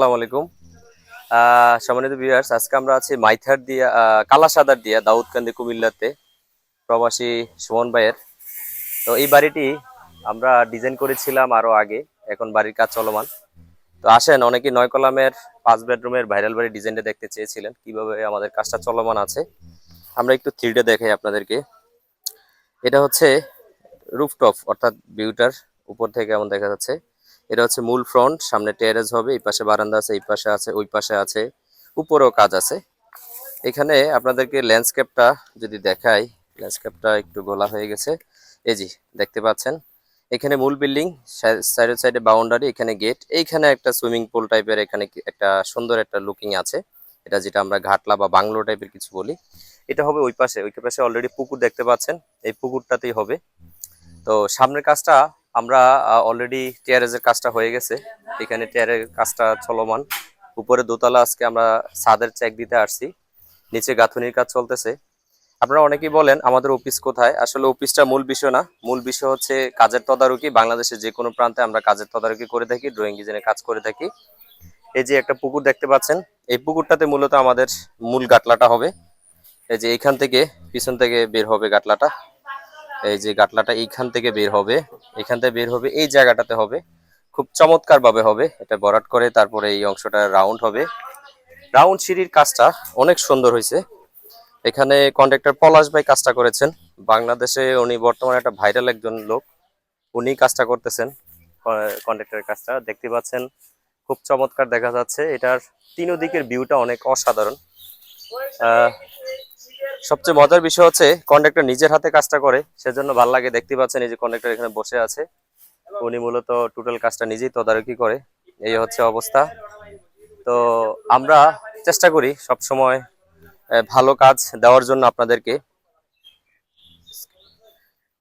আসসালামু আলাইকুম। সম্মানিত ভিউয়ার্স, আজকে আমরা আছি মাইথার দিয়া কালাসাদার দিয়া দাউদকান্দি কুমিল্লাতে প্রবাসী সুমন ভাইয়ের। তো এই বাড়িটি আমরা ডিজাইন করেছিলাম আরো আগে, এখন বাড়ির কাজ চলমান। তো আসেন, অনেকেই 9 কলামের 5 বেডরুমের ভাইরাল বাড়ি ডিজাইনটা দেখতে চেয়েছিলেন, কিভাবে আমাদের কাজটা চলমান আছে। আমরা একটু 3D দেখাই আপনাদেরকে। এটা হচ্ছে রুফটপ, অর্থাৎ ভিউটার উপর থেকে এমন দেখা যাচ্ছে। এটা হচ্ছে মূল ফ্রন্ট, সামনে টেরেস হবে, এই পাশে বারান্দা আছে, এই পাশে আছে, ওই পাশে আছে, উপরেও কাজ আছে। এখানে আপনাদেরকে ল্যান্ডস্কেপটা যদি দেখাই, ল্যান্ডস্কেপটা একটু গোলা হয়ে গেছে। এই জি, দেখতে পাচ্ছেন এখানে মূল বিল্ডিং, সাইডে সাইডে বাউন্ডারি, এখানে গেট, এইখানে একটা সুইমিং পুল টাইপের, এখানে একটা সুন্দর একটা লুকিং আছে। এটা যেটা আমরা ঘাটলা বা বাংলো টাইপের কিছু বলি। এটা হবে ওই পাশে অলরেডি পুকুর দেখতে পাচ্ছেন, এই পুকুরটাতেই হবে। তো সামনের কাজটা আমরা অলরেডি টিআরএস কাজটা হয়ে গেছে, এখানে টিআরএস কাজটা চলমান। উপরে দোতলা আজকে আমরা ছাদের চেক দিতে আসছি, নিচে গাঁথুনির কাজ চলতেছে। আপনারা অনেকেই বলেন আমাদের অফিস কোথায়, আসলে অফিসটা মূল বিষয় না, মূল বিষয় হচ্ছে কাজের তদারকি। বাংলাদেশের যে কোনো প্রান্তে আমরা কাজের তদারকি করে থাকি, ড্রয়িং ডিজাইনের কাজ করে থাকি। এই যে একটা পুকুর দেখতে পাচ্ছেন, এই পুকুরটাতে মূলত আমাদের মূল গাটলাটা হবে। এই যে এইখান থেকে, পিছন থেকে বের হবে গাটলাটা। এই যে গাটলাটা এইখান থেকে বের হবে, এখান থেকে বের হবে, এই জায়গাটাতে হবে। খুব চমৎকার ভাবে হবে এটা ভরাট করে, তারপরে এই অংশটা রাউন্ড হবে। রাউন্ড সিঁড়ির কাজটা অনেক সুন্দর হয়েছে। এখানে কন্ট্রাক্টর পলাশ ভাই কাজটা করেছেন। বাংলাদেশে উনি বর্তমানে একটা ভাইরাল একজন লোক, উনি কাজটা করতেছেন। কন্ট্রাক্টরের কাজটা দেখতে পাচ্ছেন, খুব চমৎকার দেখা যাচ্ছে। এটার তিনো দিকের ভিউটা অনেক অসাধারণ। আহ সবচেয়ে মজার বিষয় হচ্ছে কন্ট্রাক্টর নিজের হাতে কাজটা করে, সেজন্য ভালো লাগে। দেখতে পাচ্ছেন এই যে কন্ট্রাক্টর এখানে বসে আছে, উনি মূলত টোটাল কাজটা নিজেই তদারকি করে। এই হচ্ছে অবস্থা। তো আমরা চেষ্টা করি সব সময় ভালো কাজ দেওয়ার জন্য আপনাদেরকে।